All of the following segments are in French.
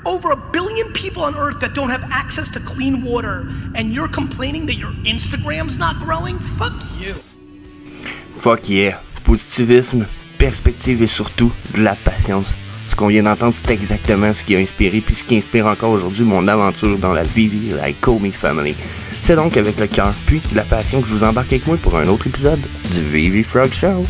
over 1 billion people on Earth that don't have access to clean water, and you're complaining that your Instagram's not growing? Fuck you. Fuck yeah. Positivisme, perspective et surtout de la patience. Ce qu'on vient d'entendre, c'est exactement ce qui a inspiré, puis ce qui inspire encore aujourd'hui mon aventure dans la Vivi Like Call Me Family. C'est donc avec le cœur, puis la passion que je vous embarque avec moi pour un autre épisode du Vivi Frog Show.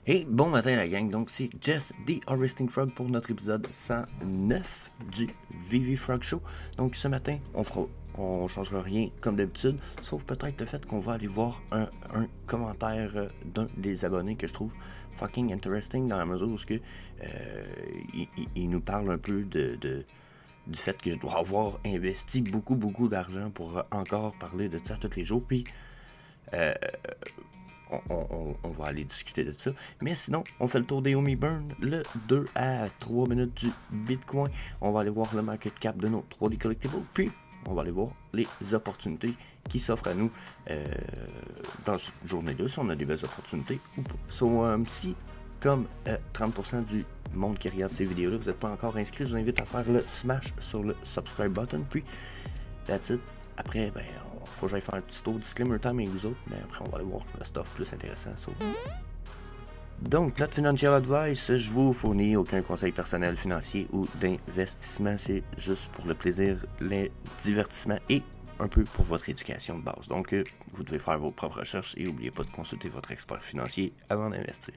Et bon matin la gang, donc c'est Jess, The Harvesting Frog pour notre épisode 109 du Vivi Frog Show. Donc ce matin, on changera rien comme d'habitude, sauf peut-être le fait qu'on va aller voir un commentaire d'un des abonnés que je trouve fucking interesting dans la mesure où il nous parle un peu du fait que je dois avoir investi beaucoup d'argent pour encore parler de ça tous les jours, puis on va aller discuter de ça. Mais sinon, on fait le tour des Omi Burn, le 2 à 3 minutes du Bitcoin. On va aller voir le market cap de nos 3D Collectibles. Puis, on va aller voir les opportunités qui s'offrent à nous dans cette journée-là, si on a des belles opportunités ou pas. Si, comme 30% du monde qui regarde ces vidéos-là, vous n'êtes pas encore inscrit, je vous invite à faire le smash sur le subscribe button. Puis, that's it. Après, faut que j'aille faire un petit tour disclaimer time avec vous autres, mais après on va aller voir le stuff plus intéressant. Donc, notre financial advice, je vous fournis aucun conseil personnel financier ou d'investissement, c'est juste pour le plaisir, le divertissement et un peu pour votre éducation de base. Donc, vous devez faire vos propres recherches et n'oubliez pas de consulter votre expert financier avant d'investir.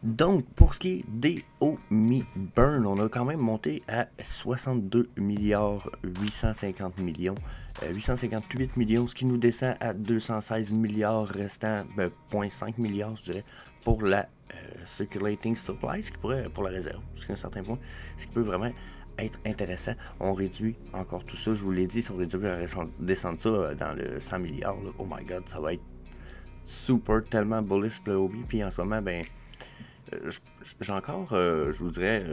Donc, pour ce qui est des Omi Burn, on a quand même monté à 62 milliards 850 millions, 858 millions, ce qui nous descend à 216 milliards restant, 0,5 milliards, je dirais, pour la circulating supply, ce qui pourrait, pour la réserve, jusqu'à un certain point, ce qui peut vraiment être intéressant. On réduit encore tout ça, je vous l'ai dit, si on réduit à descendre ça dans le 100 milliards, là, oh my god, ça va être super, tellement bullish pour le hobby, puis en ce moment, j'ai encore, je vous dirais,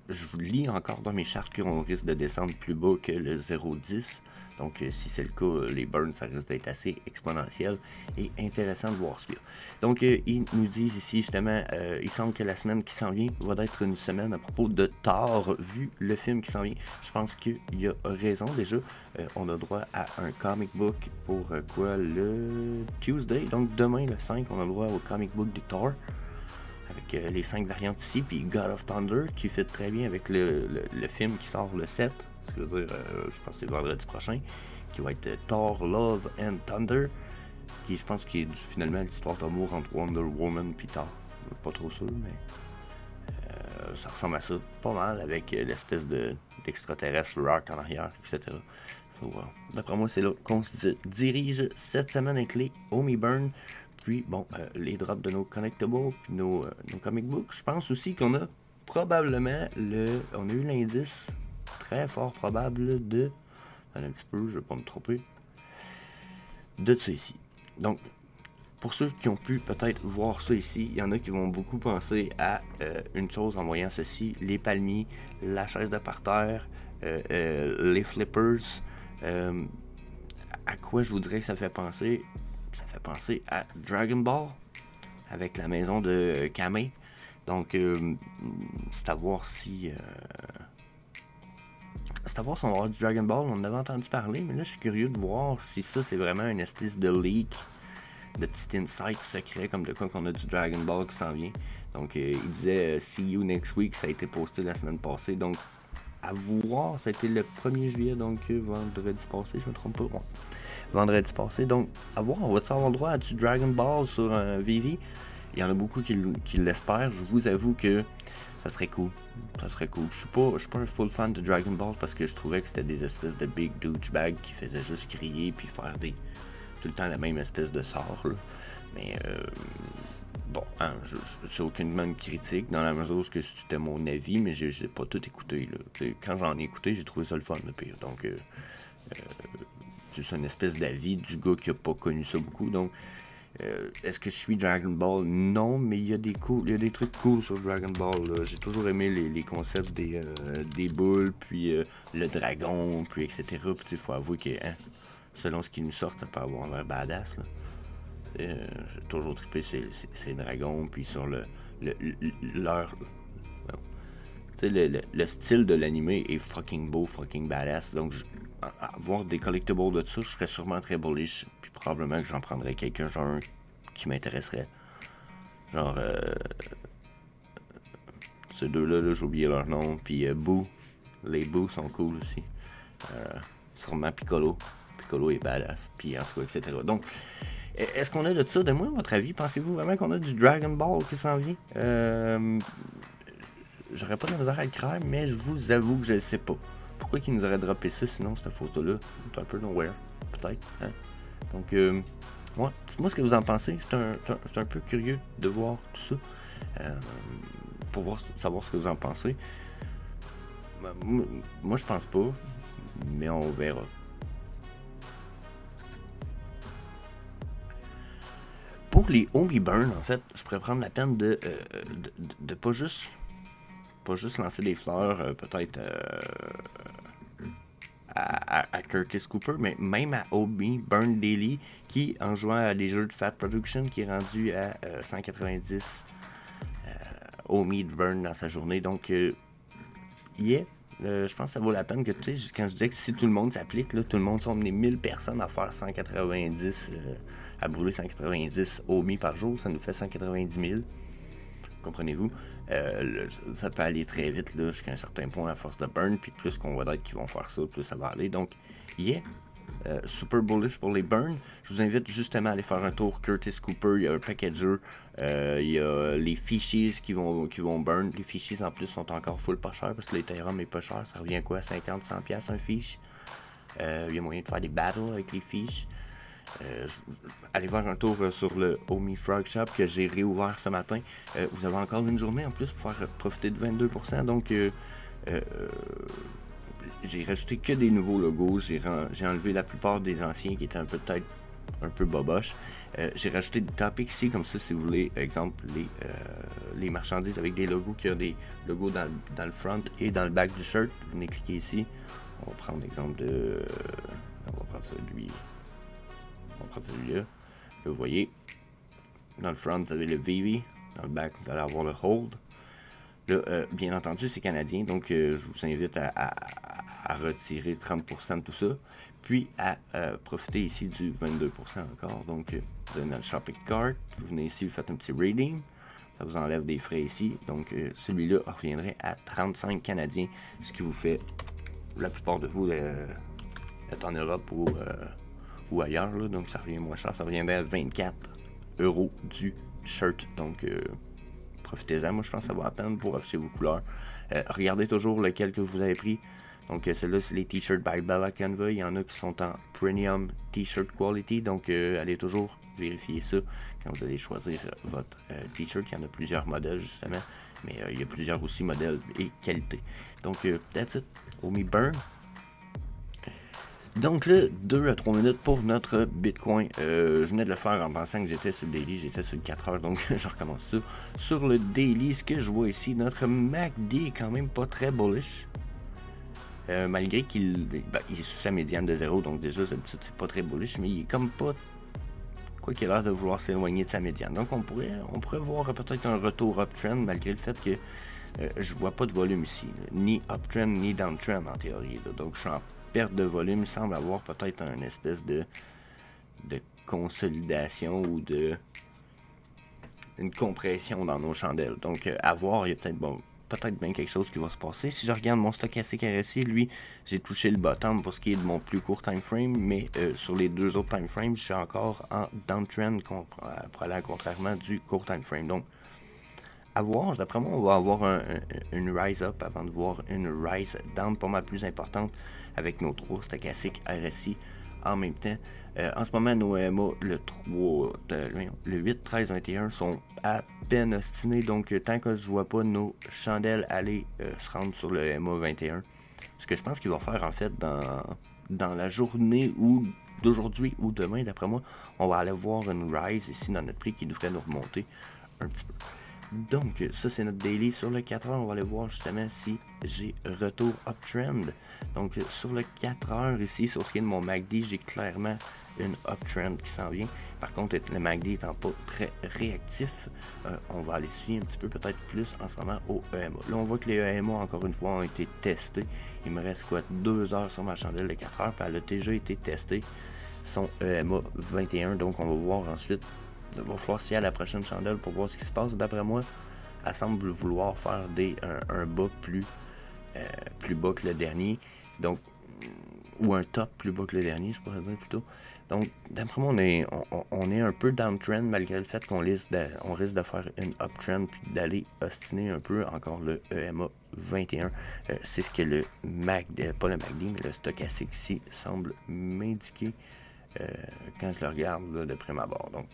je vous lis encore dans mes chartes qu'on risque de descendre plus bas que le 0,10. Donc, si c'est le cas, les burns, ça risque d'être assez exponentiel et intéressant de voir ce qu'il y a. Donc, ils nous disent ici, justement, il semble que la semaine qui s'en vient va être une semaine à propos de Thor, vu le film qui s'en vient. Je pense qu'il y a raison déjà. On a droit à un comic book pour le Tuesday. Donc, demain, le 5, on a droit au comic book du Thor. Avec les 5 variantes ici, puis God of Thunder qui fit très bien avec le film qui sort le 7, ce que veut dire, je pense que c'est vendredi prochain, qui va être Thor, Love and Thunder, qui je pense qui est finalement l'histoire d'amour entre Wonder Woman et Thor. Pas trop sûr, mais ça ressemble à ça, pas mal, avec l'espèce d'extraterrestre rock en arrière, etc. D'après moi, c'est là qu'on se dirige cette semaine avec les Omi Burn. Puis, les drops de nos collectibles, puis nos comic books. Je pense aussi qu'on a probablement on a eu l'indice très fort probable de... Un petit peu, je ne vais pas me tromper. De ça ici. Donc, pour ceux qui ont pu peut-être voir ça ici, il y en a qui vont beaucoup penser à une chose en voyant ceci. Les palmiers, la chaise de parterre, les flippers. À quoi je voudrais que ça fait penser? Ça fait penser à Dragon Ball avec la maison de Kame. Donc, c'est à voir si... c'est à voir si on va avoir du Dragon Ball. On en avait entendu parler, mais là, je suis curieux de voir si ça, c'est vraiment une espèce de leak, de petit insight secret, comme de quoi qu'on a du Dragon Ball qui s'en vient. Donc, il disait « See you next week », ça a été posté la semaine passée. Donc, à voir, ça a été le 1er juillet, donc vendredi passé, je me trompe pas. Ouais. Vendredi passé, donc à voir, on va avoir le droit à du Dragon Ball sur un Vivi. Il y en a beaucoup qui l'espèrent. Je vous avoue que ça serait cool. Ça serait cool. Je suis pas un full fan de Dragon Ball parce que je trouvais que c'était des espèces de big douchebags qui faisaient juste crier puis faire tout le temps la même espèce de sort. Là. Mais c'est aucunement une critique dans la mesure où c'était mon avis, mais j'ai pas tout écouté. Là. Quand j'en ai écouté, j'ai trouvé ça le fun le pire. Donc c'est une espèce d'avis du gars qui a pas connu ça beaucoup. Donc est-ce que je suis Dragon Ball? Non, mais il y a des trucs cool sur Dragon Ball. Là. J'ai toujours aimé les concepts des boules, puis le dragon, puis etc. Puis il faut avouer que selon ce qui nous sort, ça peut avoir l'air badass. Là. J'ai toujours trippé ces dragons, puis sur leur... Le style de l'animé est fucking beau, fucking badass. Donc, avoir des collectibles de ça, je serais sûrement très bullish. Puis probablement que j'en prendrais quelqu'un, genre, qui m'intéresserait. Genre, ces deux-là, j'ai oublié leur nom. Puis Boo. Les Boo sont cool aussi. Sûrement Piccolo. Piccolo est badass. Puis en tout cas, etc. Donc, est-ce qu'on a de ça de moi, à votre avis? Pensez-vous vraiment qu'on a du Dragon Ball qui s'en vient? J'aurais pas de misère à le croire, mais je vous avoue que je ne sais pas. Pourquoi qu'il nous aurait droppé ça, sinon, cette photo-là? C'est un peu nowhere, peut-être. Hein? Donc, ouais, dites-moi ce que vous en pensez. J'étais un peu curieux de voir tout ça. Pour savoir ce que vous en pensez. Moi, je pense pas, mais on verra. Pour les Omi Burn, en fait, je pourrais prendre la peine de pas juste lancer des fleurs, peut-être à Curtis Cooper, mais même à Omi Burn Daily, qui, en jouant à des jeux de Fat Production, qui est rendu à 190 Omi Burn dans sa journée. Donc, je pense que ça vaut la peine que, tu sais, quand je disais que si tout le monde s'applique, là, tout le monde sont amenés 1000 personnes à faire 190, à brûler 190 Omi par jour, ça nous fait 190 000. Comprenez-vous? Ça peut aller très vite là, jusqu'à un certain point à force de burn, puis plus qu'on va d'être qui vont faire ça, plus ça va aller. Donc, super bullish pour les burns. Je vous invite justement à aller faire un tour Curtis Cooper, il y a un packager, il y a les fichiers qui vont burn. Les fichiers en plus sont encore full pas chers parce que l'Ethereum est pas cher, ça revient à quoi? 50-100$ un fiche. Il y a moyen de faire des battles avec les fiches. Allez voir un tour sur le Omi Frog Shop que j'ai réouvert ce matin. Vous avez encore une journée en plus pour faire profiter de 22%. Donc, j'ai rajouté que des nouveaux logos. J'ai enlevé la plupart des anciens qui étaient peut-être un peu boboches. J'ai rajouté des topics ici, comme ça, si vous voulez, exemple, les marchandises avec des logos qui ont des logos dans le front et dans le back du shirt. Vous venez cliquer ici. On va prendre l'exemple de... On va prendre celui... On prend celui-là. Là, vous voyez, dans le front, vous avez le VV. Dans le back, vous allez avoir le Hold. Là, bien entendu, c'est canadien, donc je vous invite à retirer 30% de tout ça. Puis à profiter ici du 22% encore. Donc, vous allez dans le Shopping Cart. Vous venez ici, vous faites un petit redeem. Ça vous enlève des frais ici. Donc, celui-là reviendrait à 35 canadiens. Ce qui vous fait, la plupart de vous, être en Europe ou ailleurs, là, donc ça revient moins cher, ça reviendrait à 24 € du shirt, donc profitez-en, moi je pense que ça vaut la peine pour afficher vos couleurs. Regardez toujours lequel que vous avez pris, donc celui-là c'est les t-shirts by Bella Canva, il y en a qui sont en premium t-shirt quality, donc allez toujours vérifier ça quand vous allez choisir votre t-shirt, il y en a plusieurs modèles justement, mais il y a plusieurs aussi modèles et qualité. Donc that's it, Omi Burn. Donc là, 2 à 3 minutes pour notre Bitcoin. Je venais de le faire en pensant que j'étais sur le daily, j'étais sur le 4 heures, donc je recommence ça. Sur le daily, ce que je vois ici, notre MACD est quand même pas très bullish. Malgré qu'il est sous sa médiane de 0, donc déjà c'est pas très bullish, mais il est comme pas... Quoi qu'il a l'air de vouloir s'éloigner de sa médiane. Donc on pourrait voir peut-être un retour uptrend, malgré le fait que je vois pas de volume ici. Là. Ni uptrend, ni downtrend en théorie. Là. Donc je suis en perte de volume, il semble avoir peut-être une espèce de consolidation ou une compression dans nos chandelles. Donc à voir, il y a peut-être bien quelque chose qui va se passer. Si je regarde mon stochastique RSI, lui, j'ai touché le bottom pour ce qui est de mon plus court time frame, mais sur les deux autres time frames, je suis encore en downtrend pour aller contrairement du court time frame. Donc à voir, d'après moi, on va avoir une rise up avant de voir une rise down pas mal plus importante avec nos 3 stochastiques RSI en même temps. En ce moment, nos EMA, le 8, 13, 21 sont à peine ostinés, donc tant que je vois pas nos chandelles aller se rendre sur le EMA 21, ce que je pense qu'il va faire en fait dans la journée ou d'aujourd'hui ou demain, d'après moi, on va aller voir une rise ici dans notre prix qui devrait nous remonter un petit peu. Donc, ça c'est notre daily. Sur le 4 heures, on va aller voir justement si j'ai retour uptrend. Donc, sur le 4 heures ici, sur ce qui est de mon MACD, j'ai clairement une uptrend qui s'en vient. Par contre, le MACD étant pas très réactif, on va aller se fier un petit peu peut-être plus en ce moment au EMA. Là, on voit que les EMA, encore une fois, ont été testés. Il me reste quoi, 2 heures sur ma chandelle de 4 heures, puis elle a déjà été testée, son EMA 21. Donc, on va voir ensuite. Il va falloir se fier à la prochaine chandelle pour voir ce qui se passe. D'après moi, elle semble vouloir faire un bas plus bas que le dernier. Donc, ou un top plus bas que le dernier, je pourrais dire plutôt. Donc, d'après moi, on est un peu downtrend malgré le fait qu'on risque de faire une uptrend puis d'aller ostiner un peu encore le EMA 21. C'est ce que le MACD, pas le MACD, mais le stochastique ici semble m'indiquer quand je le regarde là, de prime abord. Donc,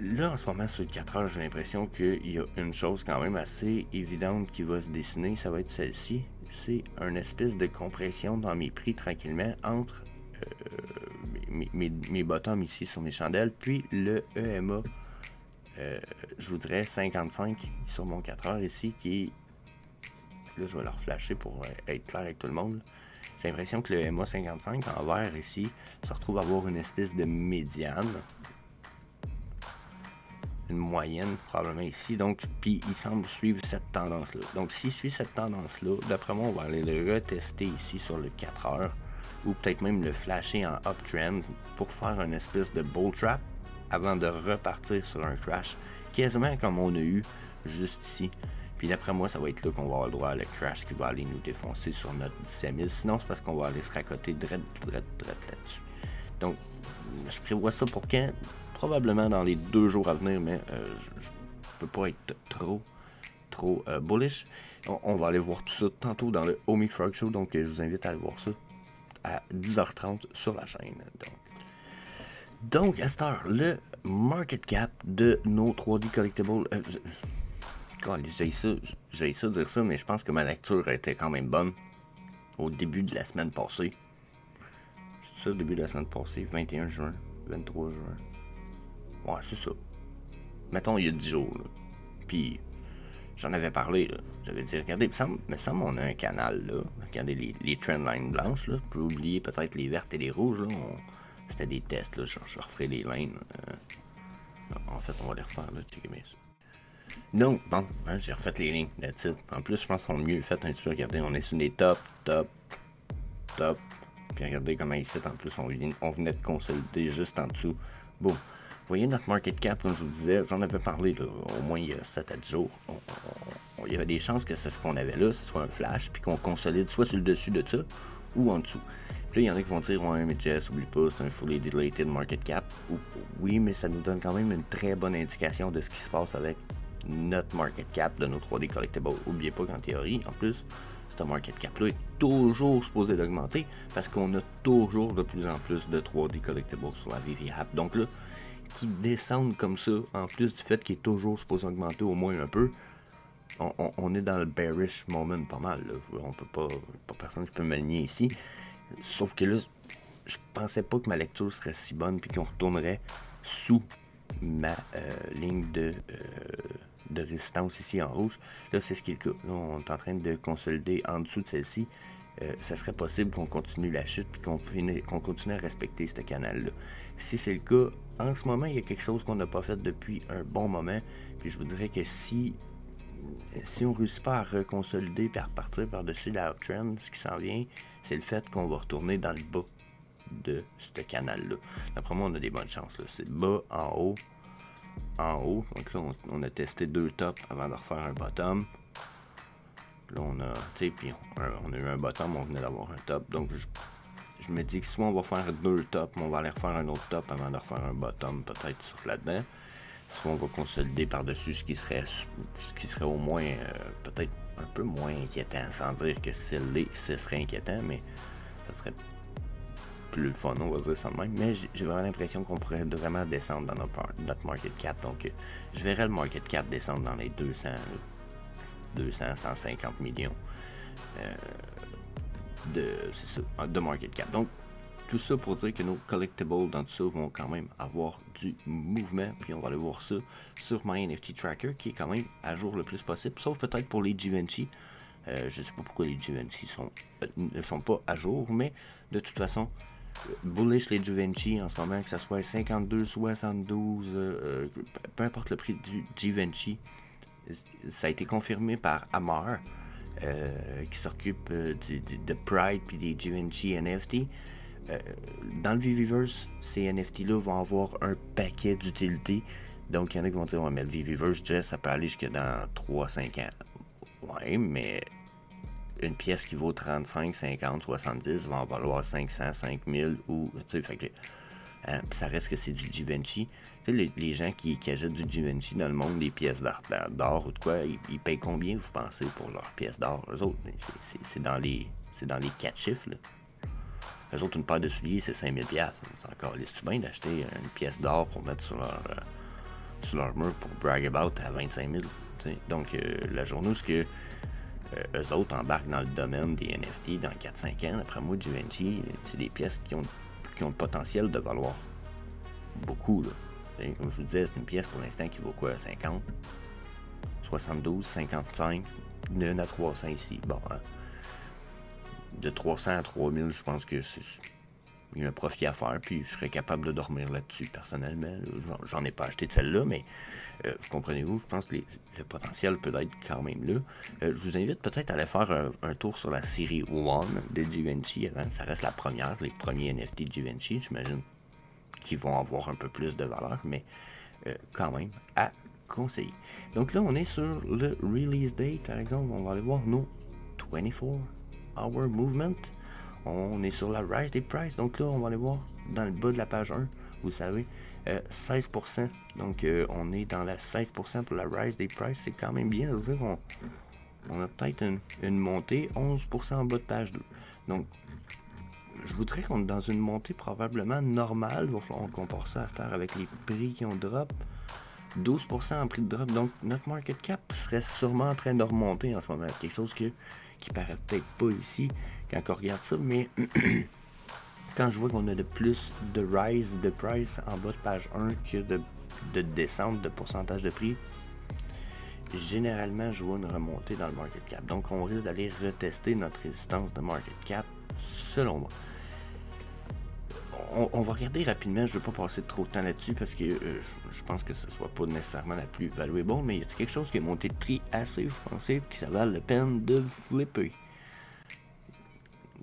Là, en ce moment, sur le 4 heures, j'ai l'impression qu'il y a une chose quand même assez évidente qui va se dessiner. Ça va être celle-ci. C'est une espèce de compression dans mes prix tranquillement entre mes bottoms ici sur mes chandelles, puis le EMA, je vous dirais 55 sur mon 4 heures ici, qui est... Là, je vais le reflasher pour être clair avec tout le monde. J'ai l'impression que le EMA 55 en vert ici se retrouve à avoir une espèce de médiane. Une moyenne probablement ici, donc puis il semble suivre cette tendance là. Donc s'il suit cette tendance là, d'après moi on va aller le retester ici sur le 4 heures ou peut-être même le flasher en uptrend pour faire une espèce de bull trap avant de repartir sur un crash quasiment comme on a eu juste ici. Puis d'après moi ça va être là qu'on va avoir le droit à le crash qui va aller nous défoncer sur notre 17 000, sinon c'est parce qu'on va aller se racoter direct là-dessus. Donc je prévois ça pour quand? Probablement dans les 2 jours à venir, mais je peux pas être trop bullish. On va aller voir tout ça tantôt dans le Omi Frog Show, donc je vous invite à aller voir ça à 10h30 sur la chaîne. Donc à cette heure, le market cap de nos 3D Collectibles. J'ai ça dire ça, mais je pense que ma lecture était quand même bonne au début de la semaine passée. C'est ça, au début de la semaine passée, 21 juin, 23 juin. Ouais, c'est ça. Mettons, il y a 10 jours. Là. Puis, j'en avais parlé. Là. J'avais dit, regardez, il me semble on a un canal. Là. Regardez les trendlines blanches. Là. Vous pouvez oublier peut-être les vertes et les rouges. Là. C'était des tests. Là. Je referai les lignes. En fait, on va les refaire. Là. Checkez bien ça. Donc, bon, hein, j'ai refait les lignes. That's it. En plus, je pense qu'on a mieux fait un petit peu. Regardez, on est sur des top. Puis regardez comment ici, en plus, on venait de consolider juste en dessous. Bon. Vous voyez notre market cap, comme je vous disais, j'en avais parlé là, au moins il y a 7 à 10 jours. Il y avait des chances que ce qu'on avait là, ce soit un flash, puis qu'on consolide soit sur le dessus de ça, ou en dessous. Puis là, il y en a qui vont dire, ouais, mais Jess, oublie pas, c'est un fully dilated market cap. Oui, mais ça nous donne quand même une très bonne indication de ce qui se passe avec notre market cap de nos 3D Collectibles. N'oubliez pas qu'en théorie, en plus, ce market cap-là est toujours supposé d'augmenter, parce qu'on a toujours de plus en plus de 3D Collectibles sur la VV App. Donc là, qui descendent comme ça, en plus du fait qu'il est toujours supposé augmenter au moins un peu, on est dans le bearish moment pas mal. Là. On peut pas personne qui peut me le nier ici. Sauf que là, je pensais pas que ma lecture serait si bonne puis qu'on retournerait sous ma ligne de résistance ici en rouge. Là, c'est ce qui est le cas. Là, on est en train de consolider en dessous de celle-ci. Ça serait possible qu'on continue la chute puis qu'on continue à respecter ce canal-là. Si c'est le cas, en ce moment, il y a quelque chose qu'on n'a pas fait depuis un bon moment. Puis je vous dirais que si on ne réussit pas à reconsolider et à repartir par-dessus la uptrend, ce qui s'en vient, c'est le fait qu'on va retourner dans le bas de ce canal-là. D'après moi, on a des bonnes chances. C'est bas, en haut. Donc là, on a testé 2 tops avant de refaire un bottom. Là, on a eu un bottom, on venait d'avoir un top. Donc, je me dis que soit on va faire 2 tops, mais on va aller refaire un autre top avant de refaire un bottom, peut-être sur là-dedans. Soit on va consolider par-dessus, ce qui serait au moins peut-être un peu moins inquiétant, sans dire que ce serait inquiétant, mais ça serait plus fun, on va dire ça de même. Mais j'ai vraiment l'impression qu'on pourrait vraiment descendre dans notre market cap. Donc, je verrais le market cap descendre dans les 150 millions de market cap. Donc, tout ça pour dire que nos collectibles dans tout ça vont quand même avoir du mouvement, puis on va aller voir ça sur My NFT Tracker qui est quand même à jour le plus possible, sauf peut-être pour les Givenchy. Je sais pas pourquoi les Givenchy ne sont pas à jour, mais de toute façon, bullish les Givenchy en ce moment, que ce soit 52, 72, peu importe le prix du Givenchy, ça a été confirmé par Amar, qui s'occupe de Pride puis des Givenchy NFT. Dans le Viviverse, ces NFT-là vont avoir un paquet d'utilités. Donc, il y en a qui vont dire, ouais, mais le Viviverse, Jess, ça peut aller jusque dans 3-5 ans. Ouais, mais une pièce qui vaut 35, 50, 70 va en valoir 500, 5000 ou, tu sais, fait que, ça reste que c'est du Givenchy. Tu sais, les gens qui achètent du Givenchy dans le monde des pièces d'or ou de quoi, ils payent combien, vous pensez, pour leurs pièces d'or? Eux autres, c'est dans les 4 chiffres, là. Eux autres, une paire de souliers, c'est 5000$. C'est encore liste bien d'acheter une pièce d'or pour mettre sur leur mur pour brag about à 25 000. T'sais. Donc, la journée où eux autres embarquent dans le domaine des NFT dans 4-5 ans, après moi, Givenchy, c'est des pièces qui ont le potentiel de valoir beaucoup. Là. Comme je vous disais, c'est une pièce pour l'instant qui vaut quoi? 50, 72, 55, de 1 à 300 ici. Bon, hein? De 300 à 3000, je pense que il y a un profit à faire, puis je serais capable de dormir là-dessus personnellement. J'en ai pas acheté de celle-là, mais vous comprenez-vous, je pense que le potentiel peut être quand même là. Je vous invite peut-être à aller faire un tour sur la série One de Givenchy avant. Ça reste la première, les premiers NFT de Givenchy, j'imagine qu'ils vont avoir un peu plus de valeur, mais quand même à conseiller. Donc là, on est sur le release date, par exemple, on va aller voir nos 24 Hour Movement. On est sur la Rise des Prices. Donc là, on va aller voir dans le bas de la page 1, vous savez, 16%. Donc on est dans la 16% pour la Rise des Prices. C'est quand même bien. Ça veut dire qu'on a peut-être une montée, 11% en bas de page 2. Donc, je vous dirais qu'on est dans une montée probablement normale. Il va falloir qu'on compare ça à cette heure avec les prix qui ont drop. 12% en prix de drop. Donc, notre market cap serait sûrement en train de remonter en ce moment. Quelque chose qui paraît peut-être pas ici quand on regarde ça, mais quand je vois qu'on a de plus de rise de price en bas de page 1 que de descente de pourcentage de prix, généralement je vois une remontée dans le market cap. Donc on risque d'aller retester notre résistance de market cap selon moi. On va regarder rapidement, je ne veux pas passer trop de temps là-dessus parce que je pense que ce ne soit pas nécessairement la plus valuable, mais y a-t-il quelque chose qui a monté de prix assez, vous pensez, que ça vaut la peine de flipper?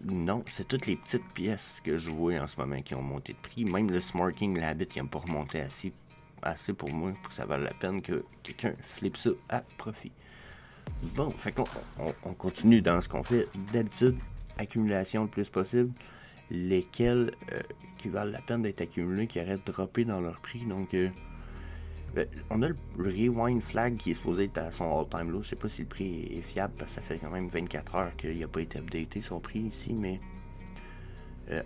Non, c'est toutes les petites pièces que je vois en ce moment qui ont monté de prix. Même le Smarking Labbit qui n'a pas remonté assez pour moi pour que ça vaille la peine que quelqu'un flippe ça à profit. Bon, fait qu'on continue dans ce qu'on fait d'habitude, accumulation le plus possible. Lesquels qui valent la peine d'être accumulés, qui arrêtent de dropper dans leur prix. Donc, on a le Rewind Flag qui est supposé être à son all-time low. Je sais pas si le prix est fiable parce que ça fait quand même 24 heures qu'il n'a pas été updaté son prix ici, mais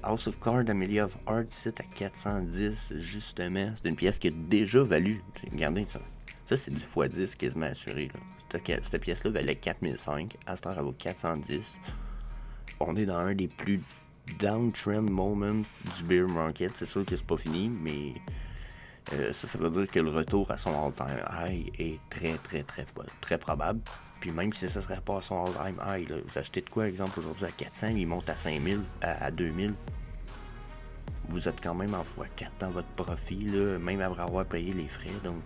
House of Cards, Amelia of Art, c'est à 410 justement. C'est une pièce qui a déjà valu. Regardez ça. Ça, c'est du x10 quasiment assuré. Là. Cette pièce-là valait 4005. À cette heure, elle vaut 410. On est dans un des plus downtrend moment du bear market. C'est sûr que c'est pas fini, mais ça veut dire que le retour à son all-time high est très probable. Puis même si ça serait pas à son all-time high, là, vous achetez de quoi, exemple, aujourd'hui à 400, il monte à 5000, à 2000. Vous êtes quand même en x4 dans votre profit, là, même après avoir payé les frais. Donc,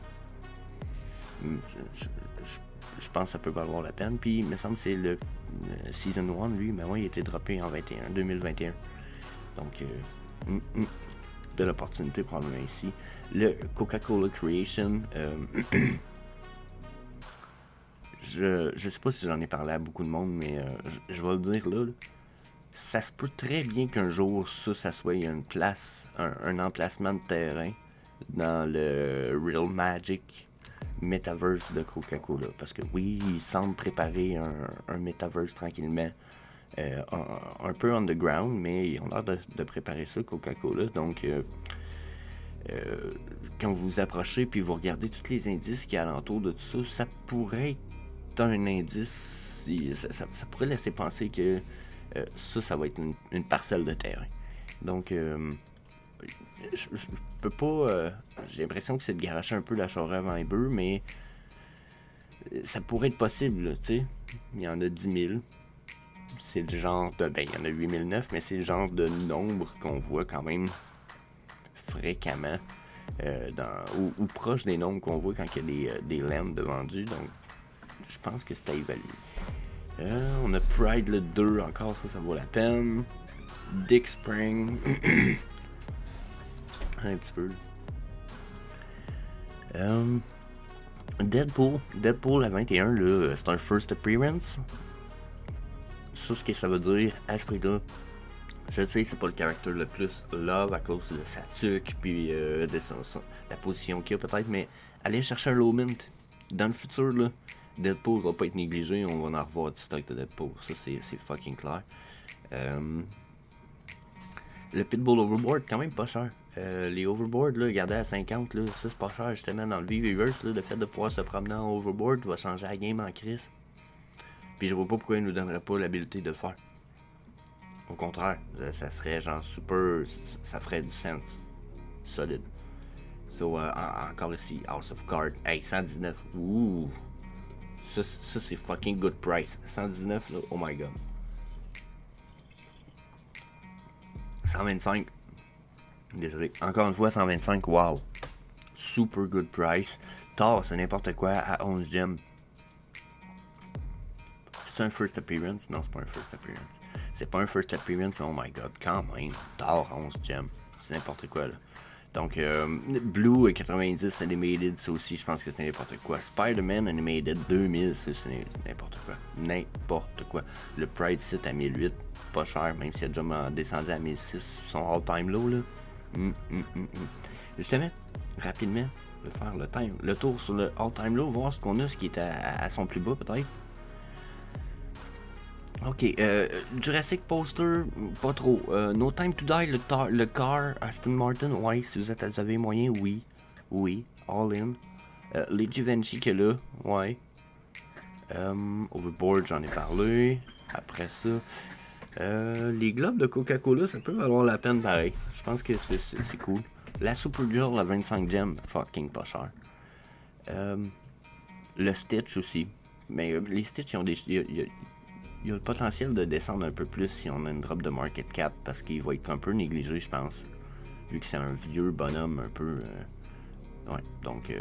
je pense que ça peut valoir la peine. Puis, il me semble que c'est le Season 1, lui, mais ouais, il a été droppé en 2021. Donc, de l'opportunité probablement ici. Le Coca-Cola Creation, je sais pas si j'en ai parlé à beaucoup de monde, mais je vais le dire là. Ça se peut très bien qu'un jour, ça soit une place, un emplacement de terrain dans le Real Magic Metaverse de Coca-Cola. Parce que oui, ils semblent préparer un Metaverse tranquillement. Un peu underground, mais ils ont l'air de préparer ça, Coca-Cola. Donc, quand vous vous approchez puis vous regardez tous les indices qui y a alentour de tout ça, ça pourrait être un indice, ça pourrait laisser penser que ça va être une parcelle de terrain. Donc, je peux pas... j'ai l'impression que c'est de garocher un peu la charrue avant les bœufs, mais ça pourrait être possible, tu sais. Il y en a 10 000. C'est le genre de... Ben, il y en a 8009, mais c'est le genre de nombre qu'on voit quand même fréquemment. Ou proche des nombres qu'on voit quand il y a des lands de vendus. Donc, je pense que c'est à évaluer. On a Pride le 2 encore, ça vaut la peine. Dick Spring. Un petit peu. Deadpool à 21, là, c'est un first appearance. Ça, ce que ça veut dire à ce prix-là, je sais, c'est pas le caractère le plus love à cause de sa tuque, puis de la position qu'il a peut-être, mais allez chercher un low mint. Dans le futur, là, Deadpool va pas être négligé, on va en revoir du stock de Deadpool. Ça, c'est fucking clair. Le Pitbull Overboard, quand même pas cher. Les Overboard, là, regardez à 50, là, ça c'est pas cher, justement, dans le V-Reverse, le fait de pouvoir se promener en Overboard va changer la game en crise. Puis je vois pas pourquoi il nous donnerait pas l'habilité de le faire. Au contraire, ça serait genre super, ça ferait du sens. Solide. So, encore ici, House of Cards. Hey, 119. Ouh. Ça c'est fucking good price. 119, là, oh my god. 125. Désolé. Encore une fois, 125. Wow. Super good price. Thor, c'est n'importe quoi à 11 gemmes. C'est un first appearance? Non, c'est pas un first appearance. C'est pas un first appearance, oh my god, quand même. Thor, 11 gemmes. C'est n'importe quoi, là. Donc, Blue 90 Animated, ça aussi, je pense que c'est n'importe quoi. Spider-Man Animated 2000, ça, c'est n'importe quoi. N'importe quoi. Le Pride Sit à 1008, pas cher, même s'il a déjà descendu à 1006, son all-time low, là. Justement, rapidement, de faire le tour sur le all-time low, voir ce qu'on a, ce qui est à son plus bas, peut-être. Ok, Jurassic Poster, pas trop. No Time to Die, le car, Aston Martin, ouais, si vous avez moyen, oui, all in. Les Givenchy que là, ouais. Overboard, j'en ai parlé. Après ça, les globes de Coca-Cola, ça peut valoir la peine pareil. Je pense que c'est cool. La Supergirl à 25 gemmes, fucking pas cher. Le Stitch aussi. Mais les Stitch, ils ont des... Il y a le potentiel de descendre un peu plus si on a une drop de market cap parce qu'il va être un peu négligé, je pense. Vu que c'est un vieux bonhomme un peu... ouais, donc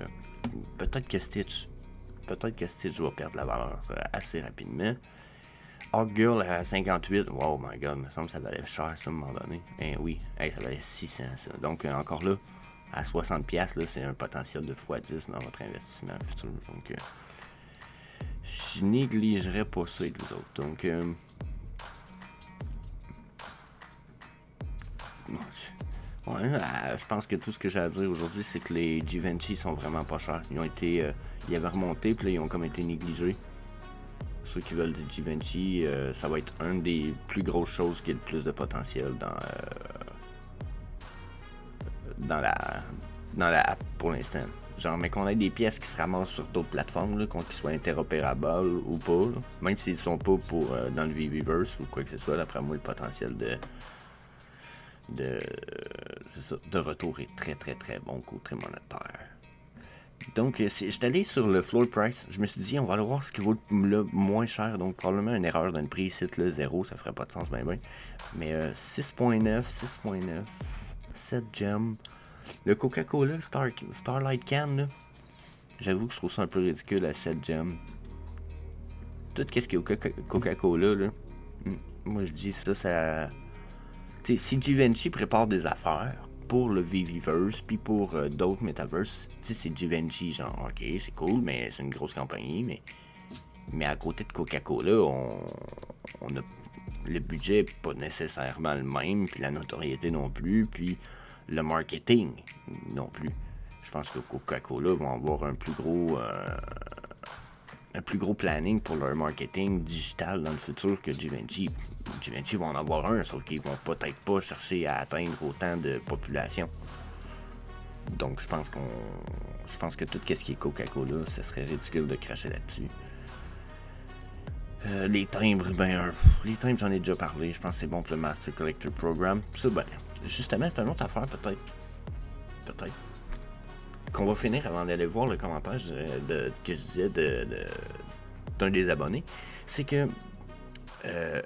peut-être que Stitch va perdre la valeur assez rapidement. Hawkgirl à 58, wow my god, il me semble que ça valait cher ça à un moment donné. Eh oui, ça valait 600 ça. Donc encore là, à 60$, là, c'est un potentiel de x10 dans votre investissement futur. Donc... je négligerais pas ça avec vous autres. Donc, je pense que tout ce que j'ai à dire aujourd'hui, c'est que les Givenchy sont vraiment pas chers. Ils avaient remonté, puis là, ils ont comme été négligés. Ceux qui veulent des Givenchy, ça va être une des plus grosses choses qui a le plus de potentiel dans la app pour l'instant. Genre, mais qu'on ait des pièces qui se ramassent sur d'autres plateformes, là, qu'ils soient interopérables ou pas, là. Même s'ils sont pas pour dans le V-Reverse ou quoi que ce soit, d'après moi, le potentiel de retour est très très très bon côté monétaire. Donc, j'étais allé sur le floor price, je me suis dit, on va aller voir ce qui vaut le moins cher, donc probablement une erreur dans le prix, site le 0, ça ferait pas de sens ben. Mais 6.9, 7 gemmes. Le Coca-Cola Starlight Can, là, j'avoue que je trouve ça un peu ridicule à 7 gemmes. Tout ce qui est Coca-Cola, là, moi je dis ça... Tu sais, si Givenchy prépare des affaires pour le VVverse, puis pour d'autres metaverses, tu sais, c'est Givenchy, genre, ok, c'est cool, mais c'est une grosse compagnie, mais à côté de Coca-Cola, on a... Le budget n'est pas nécessairement le même, puis la notoriété non plus, puis... le marketing non plus. Je pense que Coca-Cola vont avoir un plus gros planning pour leur marketing digital dans le futur que Givenchy. Givenchy vont en avoir un, sauf qu'ils vont peut-être pas chercher à atteindre autant de population. Donc je pense que tout ce qui est Coca-Cola, ce serait ridicule de cracher là-dessus. Les timbres, les timbres, j'en ai déjà parlé. Je pense que c'est bon pour le Master Collector Program. Ça, justement, c'est une autre affaire, peut-être. Peut-être. Qu'on va finir avant d'aller voir le commentaire que je disais d'un des abonnés. C'est que. Là,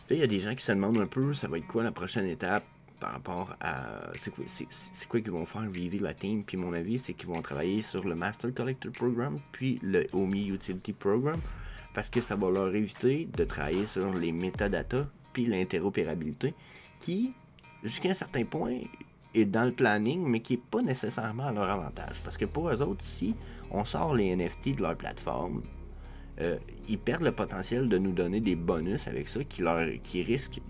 il y a des gens qui se demandent un peu, ça va être quoi la prochaine étape par rapport à. C'est quoi qu'ils vont faire Vivi la team. Puis mon avis, c'est qu'ils vont travailler sur le Master Collector Program, puis le OMI Utility Program. Parce que ça va leur éviter de travailler sur les métadatas puis l'interopérabilité qui, jusqu'à un certain point, est dans le planning, mais qui n'est pas nécessairement à leur avantage. Parce que pour eux autres, si on sort les NFT de leur plateforme, ils perdent le potentiel de nous donner des bonus avec ça, qui risquent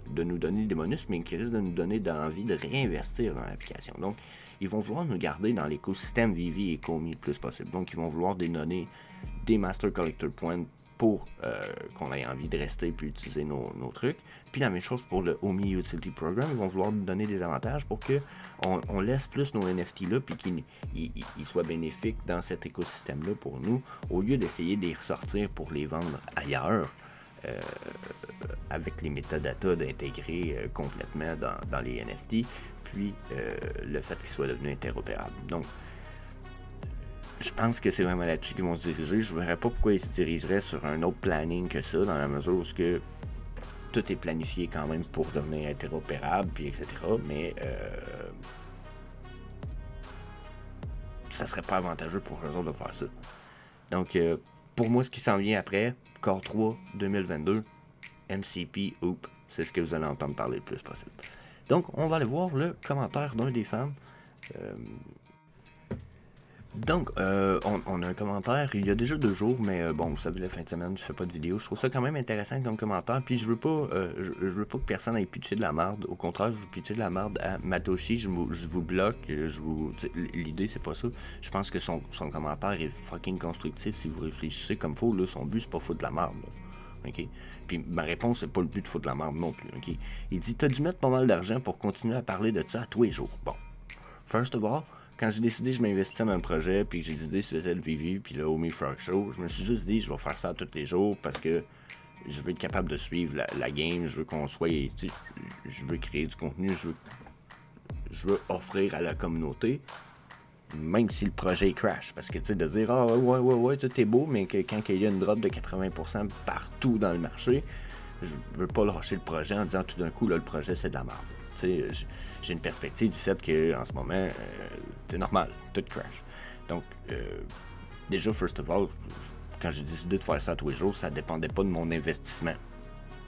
de nous donner des bonus, mais qui risquent de nous donner l'envie de réinvestir dans l'application. Donc, ils vont vouloir nous garder dans l'écosystème Vivi et Komi le plus possible. Donc, ils vont vouloir donner des Master Collector Points pour qu'on ait envie de rester puis utiliser nos trucs. Puis la même chose pour le OMI Utility Program, ils vont vouloir nous donner des avantages pour qu'on laisse plus nos NFT là puis qu'ils soient bénéfiques dans cet écosystème-là pour nous, au lieu d'essayer de les ressortir pour les vendre ailleurs. Avec les métadatas d'intégrer complètement dans les NFT, puis le fait qu'ils soient devenus interopérables. Donc, je pense que c'est vraiment là-dessus qu'ils vont se diriger. Je ne verrais pas pourquoi ils se dirigeraient sur un autre planning que ça, dans la mesure où tout est planifié quand même pour devenir interopérable, puis etc. Mais ça serait pas avantageux pour eux autres de faire ça. Donc, pour moi, ce qui s'en vient après, Core 3 2022, MCP, c'est ce que vous allez entendre parler le plus possible. Donc, on va aller voir le commentaire d'un des fans. Donc, on a un commentaire, il y a déjà 2 jours, mais bon, vous savez, la fin de semaine, je fais pas de vidéo. Je trouve ça quand même intéressant comme commentaire, puis je veux pas que personne ait pitché de la merde. Au contraire, vous pitchez de la merde à Matoshi, je vous bloque, l'idée, c'est pas ça. Je pense que son commentaire est fucking constructif si vous réfléchissez comme faut, là, son but, c'est pas foutre de la merde, là. OK? Puis ma réponse, c'est pas le but de foutre de la merde non plus, OK? Il dit, t'as dû mettre pas mal d'argent pour continuer à parler de ça à tous les jours. Bon, first of all, quand j'ai décidé que je m'investis dans le projet, puis que j'ai décidé que je faisais le Vivi, puis le Omi Frog Show, je me suis juste dit, je vais faire ça tous les jours parce que je veux être capable de suivre la game, je veux qu'on soit, je veux créer du contenu, je veux offrir à la communauté, même si le projet crash. Parce que, tu sais, de dire, ah ouais, tout est beau, mais que quand il y a une drop de 80% partout dans le marché, je veux pas lâcher le projet en disant tout d'un coup, là, le projet, c'est de la merde. J'ai une perspective du fait qu'en ce moment, c'est normal, tout crash. Donc, déjà, first of all, quand j'ai décidé de faire ça tous les jours, ça dépendait pas de mon investissement.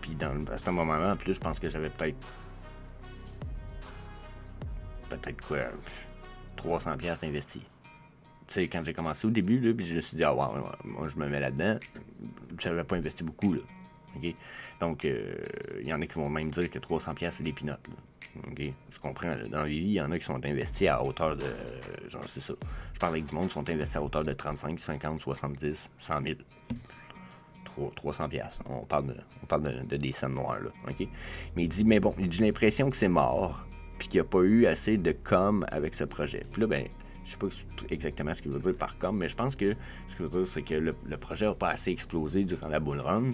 Puis à ce moment-là, en plus, je pense que j'avais peut-être quoi, 300$ d'investi. Tu sais, quand j'ai commencé au début, là, puis je me suis dit, ah ouais, moi je me mets là-dedans, j'avais pas investi beaucoup, là. Okay? Donc, il y en a qui vont même dire que 300$ c'est des pinottes. Okay? Je comprends. Là, dans la vie, il y en a qui sont investis à hauteur de. Genre, c'est ça. Je parle avec du monde qui sont investis à hauteur de 35, 50, 70, 100 000. 300$. On parle de des scènes noires, là. Okay? Mais il dit, mais bon, j'ai l'impression que c'est mort, puis qu'il n'y a pas eu assez de com avec ce projet. Puis là, ben. Je sais pas exactement ce qu'il veut dire par com, mais je pense que ce qu'il veut dire, c'est que le projet n'a pas assez explosé durant la bull run.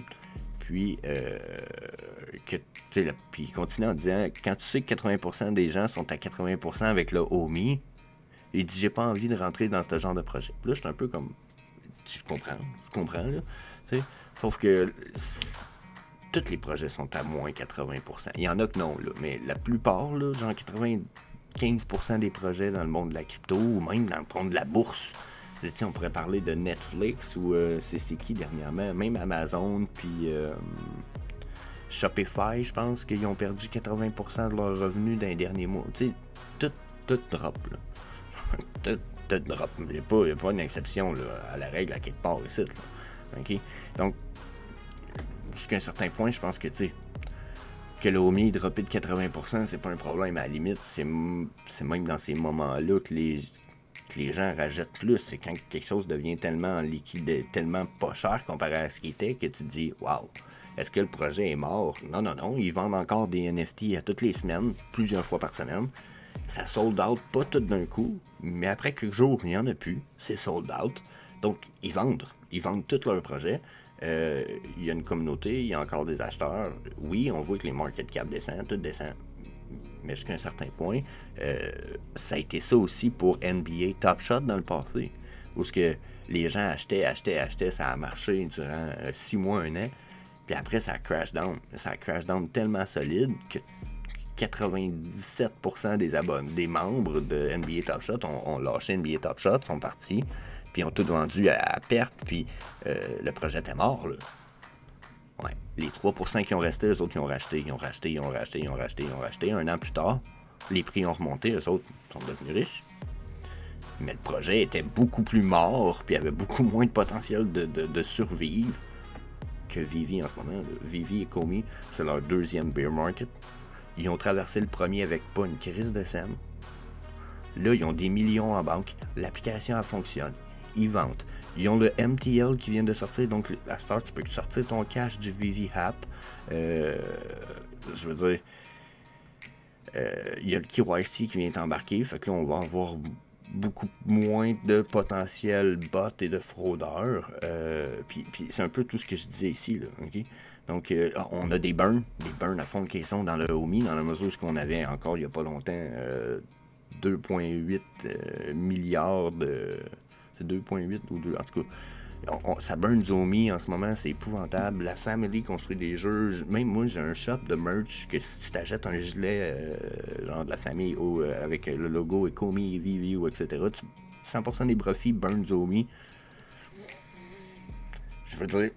Puis, puis il continue en disant, quand tu sais que 80% des gens sont à 80% avec le OMI, il dit, j'ai pas envie de rentrer dans ce genre de projet. Puis là, je suis un peu comme, je comprends, là, tu sais, sauf que tous les projets sont à moins 80%. Il y en a que non, là, mais la plupart, là, genre 95% des projets dans le monde de la crypto, ou même dans le monde de la bourse, on pourrait parler de Netflix ou c'est qui dernièrement, même Amazon, puis Shopify, je pense qu'ils ont perdu 80% de leurs revenus dans les derniers mois. Tu sais, tout drop, là. tout drop. Il n'y a pas une exception là, à la règle à quelque part ici. Là. Okay? Donc, jusqu'à un certain point, je pense que, tu sais, que le OMI droppé de 80%, c'est pas un problème. À la limite, c'est même dans ces moments-là que les gens rachètent plus. C'est quand quelque chose devient tellement liquide, tellement pas cher comparé à ce qu'il était, que tu te dis, waouh, est-ce que le projet est mort? Non, ils vendent encore des NFT à toutes les semaines, plusieurs fois par semaine. Ça sold out, pas tout d'un coup, mais après quelques jours, il n'y en a plus. C'est sold out. Donc, ils vendent. ils vendent tous leurs projets. Il y a une communauté, il y a encore des acheteurs. Oui, on voit que les market cap descendent, tout descend. Mais jusqu'à un certain point, ça a été ça aussi pour NBA Top Shot dans le passé. Où ce que les gens achetaient, ça a marché durant 6 mois, 1 an. Puis après, ça a crash down. Ça a crash down tellement solide que 97% des membres de NBA Top Shot ont lâché NBA Top Shot, sont partis, puis ont tout vendu à perte, puis le projet était mort, là. Ouais. Les 3% qui ont resté, eux autres, ils ont racheté. 1 an plus tard, les prix ont remonté, eux autres sont devenus riches. Mais le projet était beaucoup plus mort, puis avait beaucoup moins de potentiel de survivre que Vivi en ce moment. Vivi et Komi, c'est leur deuxième bear market. Ils ont traversé le premier avec pas une crise de scène. Là, ils ont des millions en banque. L'application, elle fonctionne. Ils vendent. Ils ont le MTL qui vient de sortir. Donc, à Star, tu peux sortir ton cash du Vivi App. Je veux dire, il y a le KYC qui vient d'embarquer. Fait que là, on va avoir beaucoup moins de potentiel bots et de fraudeurs. Puis c'est un peu tout ce que je disais ici, là, ok? Donc, on a des burns à fond de caisson dans le OMI, dans la mesure où qu'on avait encore il n'y a pas longtemps 2,8 milliards de... C'est 2,8 ou 2... En tout cas, ça burn du OMI en ce moment, c'est épouvantable. La Family construit des jeux. Même moi, j'ai un shop de merch que si tu t'achètes un gilet genre de la famille ou avec le logo Komi, Vivi ou etc., 100% des profits burn du OMI. Je veux dire,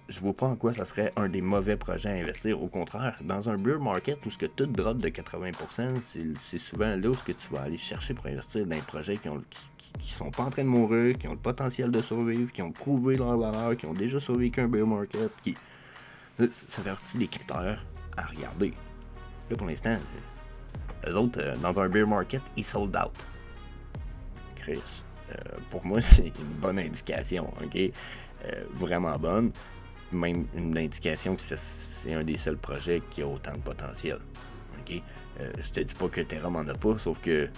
je vois pas en quoi ça serait un des mauvais projets à investir. Au contraire, dans un bear market où ce que tout drop de 80%, c'est souvent là où ce que tu vas aller chercher pour investir dans des projets qui sont pas en train de mourir, qui ont le potentiel de survivre, qui ont prouvé leur valeur, qui ont déjà survécu un bear market. Ça fait partie des critères à regarder. Là, pour l'instant, eux autres, dans un bear market, ils sold out. Chris. Pour moi, c'est une bonne indication, ok? Vraiment bonne. Même une indication que c'est un des seuls projets qui a autant de potentiel. Ok? Je te dis pas que Ethereum en a pas, sauf que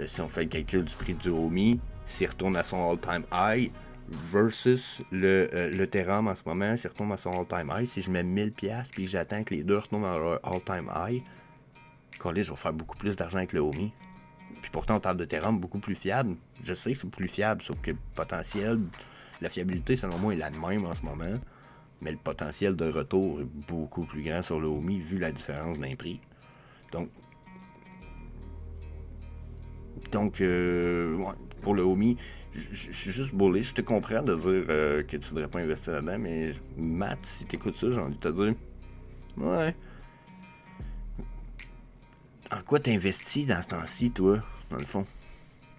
si on fait le calcul du prix du OMI, s'il retourne à son all-time high versus le Ethereum en ce moment, s'il retourne à son all-time high, si je mets 1000$ puis j'attends que les deux retournent à leur all-time high, je vais faire beaucoup plus d'argent avec le OMI. Puis pourtant, on parle de Ethereum beaucoup plus fiable. Je sais que c'est plus fiable, sauf que le potentiel, la fiabilité, selon moi, est la même en ce moment. Mais le potentiel de retour est beaucoup plus grand sur le OMI, vu la différence d'un prix. Donc ouais, pour le OMI, je suis juste bullish. Je te comprends de dire que tu devrais pas investir là-dedans, mais Matt, si t'écoutes ça, j'ai envie de te dire, ouais. En quoi t'investis dans ce temps-ci, toi, dans le fond?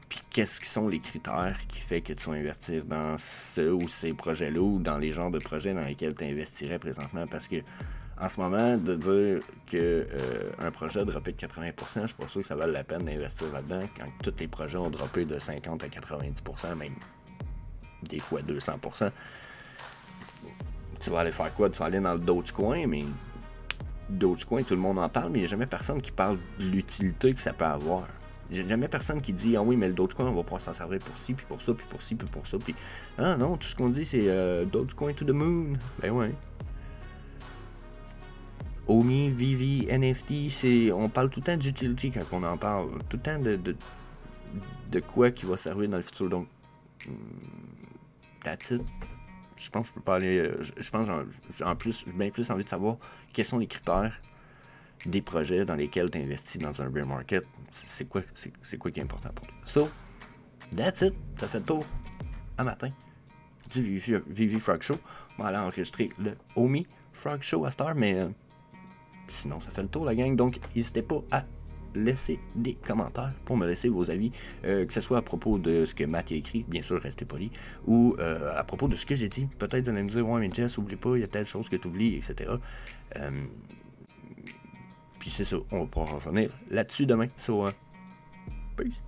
Puis qu'est-ce qui sont les critères qui fait que tu vas investir dans ce ou ces projets-là ou dans les genres de projets dans lesquels tu investirais présentement? Parce que en ce moment, de dire que un projet a droppé de 80%, je suis pas sûr que ça vaut la peine d'investir là-dedans quand tous les projets ont droppé de 50 à 90%, même des fois 200%. Tu vas aller faire quoi? Tu vas aller dans le Dogecoin, mais Dogecoin, tout le monde en parle, mais il n'y a jamais personne qui parle de l'utilité que ça peut avoir. Il n'y a jamais personne qui dit « Ah oui, mais le Dogecoin, on va pouvoir s'en servir pour ci, puis pour ça, puis pour ci, puis pour ça. » Puis « Ah non, tout ce qu'on dit, c'est Dogecoin to the moon. » Ben ouais. OMI, Vivi, NFT, on parle tout le temps d'utility quand on en parle. Tout le temps de quoi qui va servir dans le futur. Donc, that's it. Je pense que je peux parler. Je pense en plus, j'ai bien plus envie de savoir quels sont les critères des projets dans lesquels tu investis dans un bear market. C'est quoi qui est important pour toi. So, that's it. Ça fait le tour à matin du Vivi Frog Show. On va aller enregistrer le OMI Frog Show à cette heure, mais sinon, ça fait le tour, la gang. Donc, n'hésitez pas à laisser des commentaires pour me laisser vos avis, que ce soit à propos de ce que Matt a écrit, bien sûr, restez poli, ou à propos de ce que j'ai dit. Peut-être vous allez me dire, ouais, mais Jess, oublie pas, il y a telle chose que tu oublies, etc. Puis c'est ça, on va pouvoir revenir là-dessus demain. So, peace.